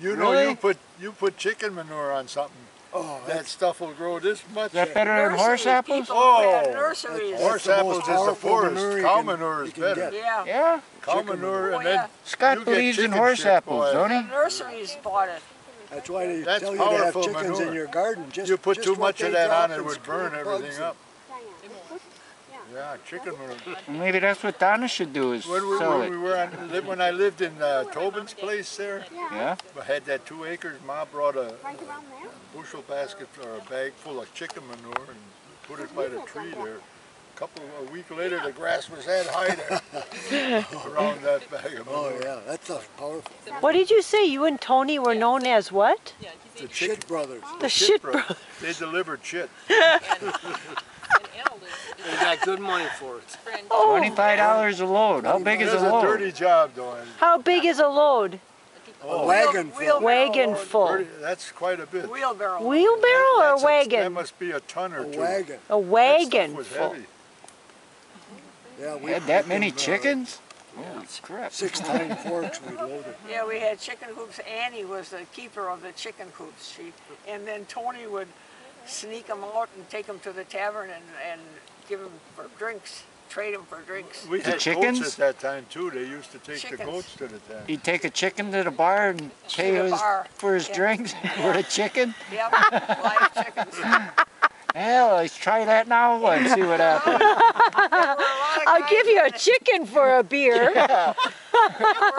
You know, you put chicken manure on something. Oh, that stuff will grow this much. Is that better than horse apples? Oh, nurseries. Horse apples is the poorest. Cow manure is better. Yeah. Yeah? Cow manure, and then Scott believes in horse apples, don't he? Nurseries bought it. That's why they tell you to have chickens in your garden. You put too much of that on, it would burn everything up. Yeah, chicken manure. Maybe that's what Donna should do is sell it. When I lived in Tobin's place there, yeah, I had that 2 acres. Ma brought a bushel basket or a bag full of chicken manure and put it by the tree there. A week later, the grass was that high there around that bag of manure. Oh yeah, that's powerful. What did you say? You and Tony were known as what? The Shit Brothers. The Shit Brothers. They delivered shit. They got good money for it. $25 a load. How big is a load? It's a dirty job, though. How big is a load? A wagon full. Wagon full. That's quite a bit. Wheelbarrow. Wheelbarrow or wagon? That must be a ton or two. A wagon. A wagon that was full. heavy. Yeah, we had that many chickens? Holy crap. 6 tine forks we loaded. Yeah, we had chicken coops. Annie was the keeper of the chicken coops. And then Tony would sneak them out and take them to the tavern and give them for drinks, trade them for drinks. We had chickens goats at that time too. They used to take the goats to the tavern. He'd take a chicken to the bar and pay for his drinks for a chicken? Yep, live chickens. Hell, let's try that now and see what happens. I'll give you a chicken for a beer. Yeah.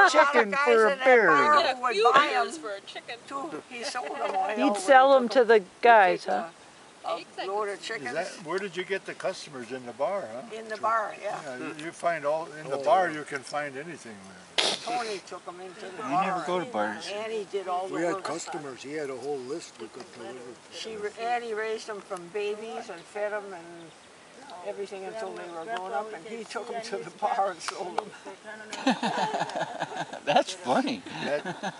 Chicken for a beer. Would buy them for a chicken too. He sold them. He'd sell them to the guys, huh? A load of chickens. Where did you get the customers? In the bar, huh? In the bar, yeah. You find in the bar you can find anything there. Tony took them into the bar. You never go to bars. Annie did all the work. We had customers. He had a whole list we could deliver. Annie raised them from babies and fed them and everything until they were grown up, and he took them to the bar and sold them. That's funny.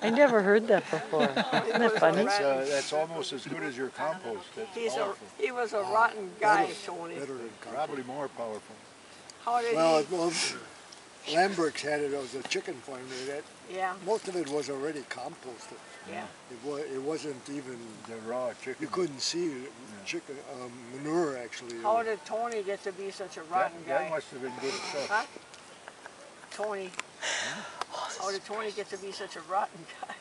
I never heard that before. Isn't that funny? That's almost as good as your compost. He was a rotten guy, Tony. Probably more powerful. How did Lambert's had it as a chicken farm. Yeah. Most of it was already composted. Yeah. It wasn't even the raw chicken. You couldn't see chicken manure actually. How did Tony get to be such a rotten guy? That must have been good stuff. Huh? Tony. How did Tony get to be such a rotten guy?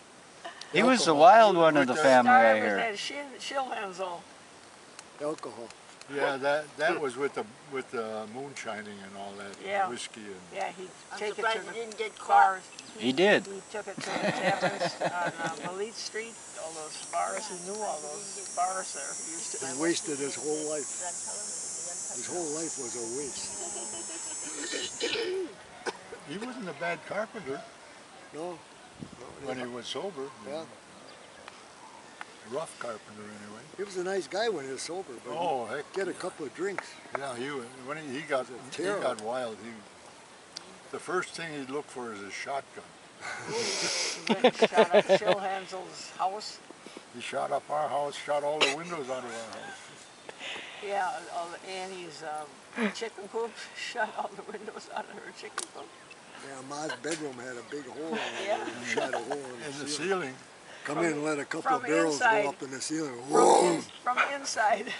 He was the wild one of the family, I hear. That Shilhanzel. Alcohol. Yeah, that was with the moonshining and all that whiskey and. Yeah, he'd take it to the bars. He did. He took it to the taverns on Malit Street. All those bars, he knew all those bars there. He wasted his whole life. His whole life was a waste. He wasn't a bad carpenter. No. When he was sober. Yeah. Rough carpenter anyway. He was a nice guy when he was sober, but heck. Get a couple of drinks. Yeah, when he got wild. The first thing he'd look for is a shotgun. He went and shot up Shilhansel's house. He shot up our house, shot all the windows out of our house. Yeah, Annie's chicken coop, shot all the windows out of her chicken coop. Yeah, Ma's bedroom had a big hole in it. Yeah. Shot a hole in the ceiling. Come in and let a couple of barrels go up in the ceiling. From inside.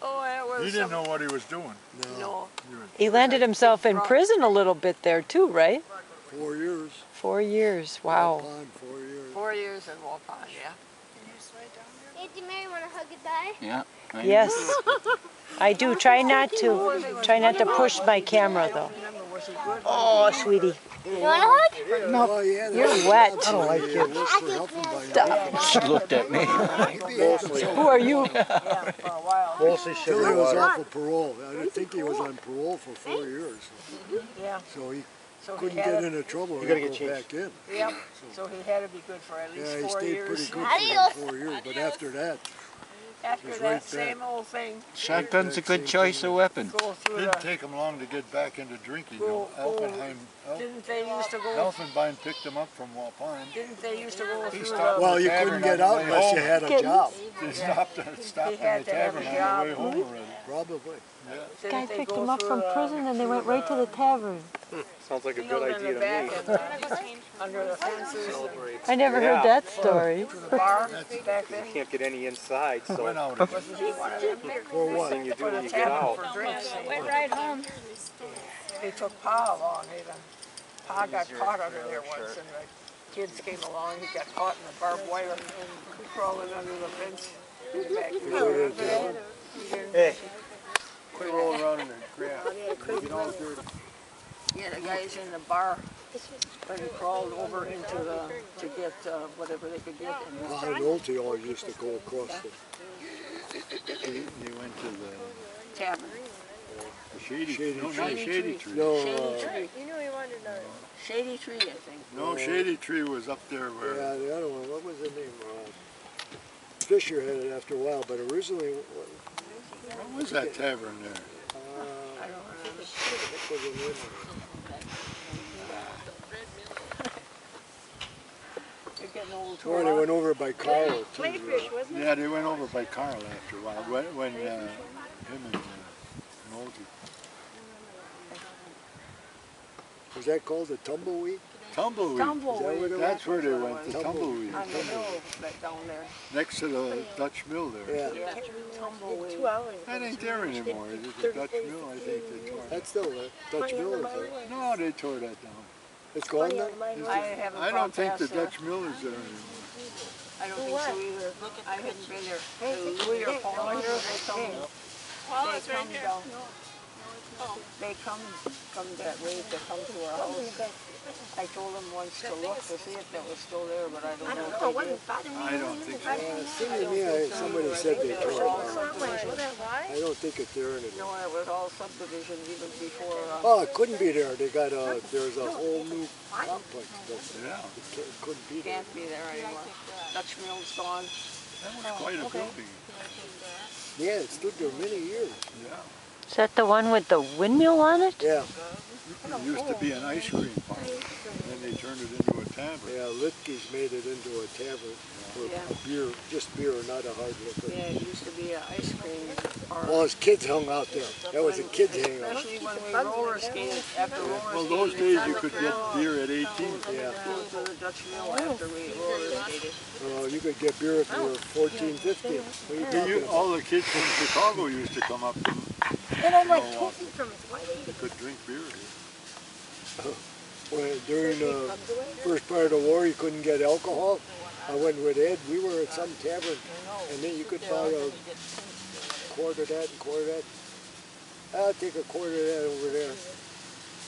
Oh, that was. He didn't know what he was doing. No. He landed himself in prison a little bit there too, right? 4 years. 4 years. Wow. Waupun, 4 years. 4 years in Waupun, yeah. Hey, do Mary want to hug goodbye? Yeah. Yes. I do. Try not to push my camera though. Oh, sweetie. You want a hug? No, Oh, yeah, you're wet. I don't like kids. Stop. She looked at me. Who are you? Yeah, for a while. Mostly Till sugar he was water. off of parole. I think he was on parole for 4 years. Yeah. So he So couldn't he had get into trouble. You gotta and get go changed. back in. Yep. So he had to be good for at least Yeah, he 4 stayed years. pretty good for 4 years. But after that, After that same old thing. Shotgun's a good choice of weapon. Go through Didn't take him long to get back into drinking. Didn't they used to go? Elfenbein picked him up from Waupun. Didn't they used to go through stopped. the? well, you couldn't get out unless you had a job. He stopped in the tavern on the way home already. Probably. Guy picked him up from prison and they went right to the tavern. Sounds like a field good in the idea to back me. and under the fences. Celebrate. I never heard that story. To the bar back then. You can't get any inside, so Went out Wasn't he one of them? For first what? thing you do For when the you get tavern out. for drinks. Went right home. They took Pa along even. Pa got caught under there once and the kids came along. He got caught in the barbed wire crawling under the fence. Back there. Hey, quit rolling around in the grass. Get all dirty. Yeah, the guys in the bar, but he crawled over into the, to get whatever they could get. And Pa and Nolte always used to go across They went to the tavern. Shady Shady no, Tree. not Shady Tree. No, Shady Tree. You knew he wanted to. Shady Tree, I think. No, Shady Tree was up there where... yeah, the other one, what was the name? Fisher had it after a while, but originally, What was that tavern there? I don't remember. what was the name of it? They're getting old too. Oh, they went over by Carl, too. Playfish, wasn't it? Yeah, they went over by Carl after a while, when him and Nolte. Was that called the Tumbleweed? Tumbleweed. Tumbleweed. That's where they went, to Tumbleweed. On the hill back down there. Next to the Dutch Mill there. Yeah, Yeah, Tumbleweed. 2 hours. That ain't there anymore. Is it the Dutch Mill? I think they tore it. that's still there. Dutch Mill is there. No, they tore that down. It's gone now? I haven't I gone don't think the past there. Dutch Mill is there anymore. I don't think so either. I haven't been there. Louie or Paul, they come down. They come that way to come to our house. I told them once to look to see if that was still there, but I don't know if they did. I don't think so. It seemed to me, somebody said they It was tore all it down. subdivision. I don't think it's there anymore. No, it was all subdivision even before. Oh, it couldn't be there. They got there's a whole new complex. Yeah, It couldn't be there. Can't be there anymore. Dutch Mill's gone. that was quite a building. Yeah, it stood there many years. Yeah. Is that the one with the windmill on it? Yeah, It used to be an ice cream parlor, then they turned it into a tavern. yeah, Litke's made it into a tavern for Yeah. a beer, just beer, not a hard liquor. Yeah, it used to be an ice cream parlor. Well, his kids hung out there. That was a kid's hangout. Especially when we roller skated, after roller skating. Well, those days you could get beer at 18. Yeah. Go to the Dutch Mill after we roller skated. You could get beer if you were 14, 15. What are you talking about? All the kids from Chicago used to come up and And I'm like, talking from his wife. they could drink beer here. When, during the first part of the war, you couldn't get alcohol. I went with Ed. We were at some tavern, and then you could buy a quart of that and quart of that. I'll take a quart of that over there.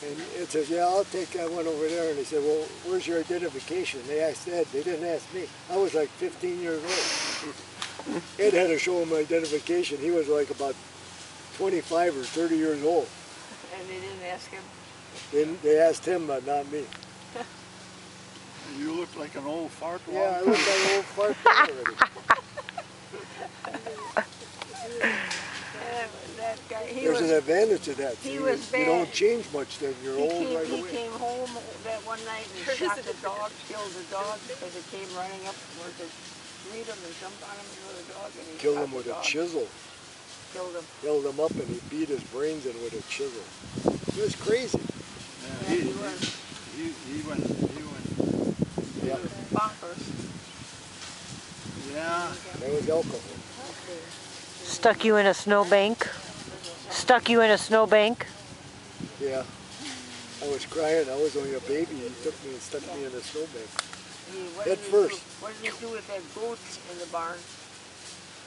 And Ed says, yeah, I'll take that one over there. And he said, well, where's your identification? They asked Ed. They didn't ask me. I was like 15 years old. Ed had to show him my identification. He was like about 25 or 30 years old. And they didn't ask him. They asked him, but not me. You look like an old fart. Yeah, I look like an old fart already. That guy, he There's was, an advantage to that. he See, was you bad. don't change much then. You're he old right came, he away. came home that one night and shot the dog, killed the dog because it came running up toward to meet him and jumped on him and killed the dog. And he Killed shot him the with a dog. chisel. Killed him. Held him up and he beat his brains in with a chisel. It was crazy. Yeah, Yeah, he was. he went, Yeah, Bonkers. yeah. that was alcohol. Stuck you in a snowbank? Stuck you in a snowbank? Yeah. I was crying. I was only a baby. He took me and stuck me in a snowbank. What Head did he first. do? What did he do with that goat in the barn?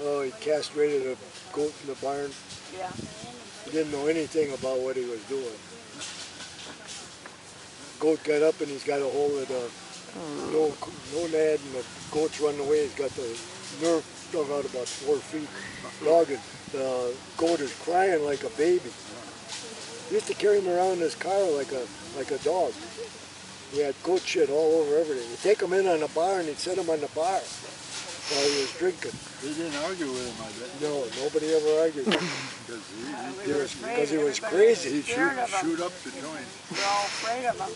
Oh, he castrated a goat in the barn. Yeah. He didn't know anything about what he was doing. Goat got up and he's got a hold of the gonad and the goat's running away. He's got the nerve dug out about 4 feet. The goat is crying like a baby. He used to carry him around in his car like a dog. He had goat shit all over everything. He'd take him in on the bar and he'd set him on the bar while he was drinking. They didn't argue with him, I bet. No, nobody ever argued with him. Because he was crazy. He'd shoot up the joint. We're all afraid of him.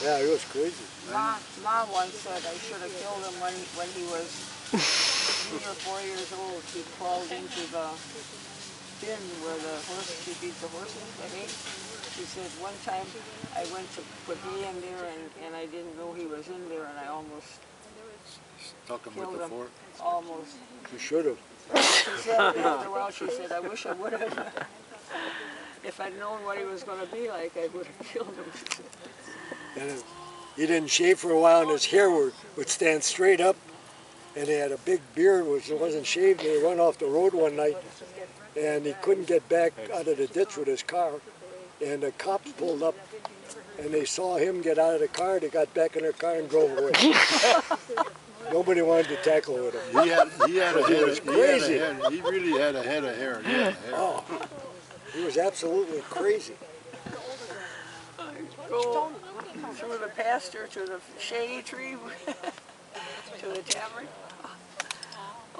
Yeah, he was crazy. Ma once said I should have killed him when he was 3 or 4 years old. He crawled into the bin where the horse, she feeds the horses, the hay. She said one time I went to put me in there and I didn't know he was in there and I almost Stuck him killed with the him. fork. Almost. You should have. She said after a while, she said, I wish I would have. If I'd known what he was going to be like, I would have killed him. She said. And he didn't shave for a while and his hair would stand straight up. And he had a big beard which wasn't shaved. And he went off the road one night and he couldn't get back out of the ditch with his car. And the cops pulled up and they saw him get out of the car. They got back in their car and drove away. Nobody wanted to tackle with him. He had a head. was crazy. He really had a head of hair. He had a head. Oh, he was absolutely crazy. Go through the pasture to the shady tree, to the tavern.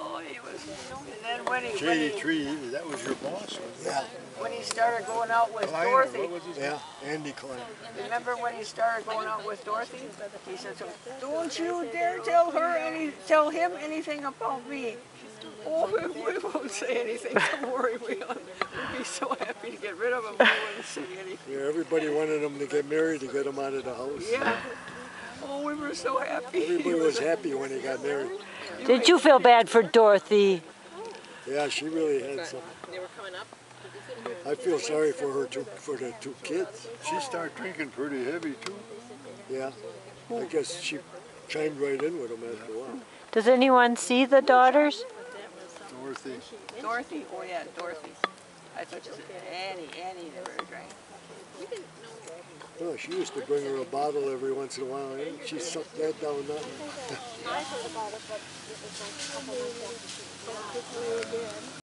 Oh, he was. And then when Shady Tree, that was your boss, wasn't it? Yeah, when he started going out with Kleiner, Dorothy, what was his name? yeah, Andy Klein. remember when he started going out with Dorothy? He said to him, "Don't you dare tell him anything about me." Oh, we won't say anything. Don't worry, we'd be so happy to get rid of him. We wouldn't say anything. Yeah, everybody wanted him to get married to get him out of the house. Yeah. Oh, we were so happy. Everybody was happy when he got married. Did you feel bad for Dorothy? Yeah, she really had something. I feel sorry for her for the two kids. She started drinking pretty heavy too. Yeah, I guess she chimed right in with him after a while. Does anyone see the daughters? Dorothy. Dorothy? Oh yeah, Dorothy. I thought you said Annie never drank. Oh, she used to bring her a bottle every once in a while, and she sucked that down nothing. I heard about it, but it was like a couple months after she was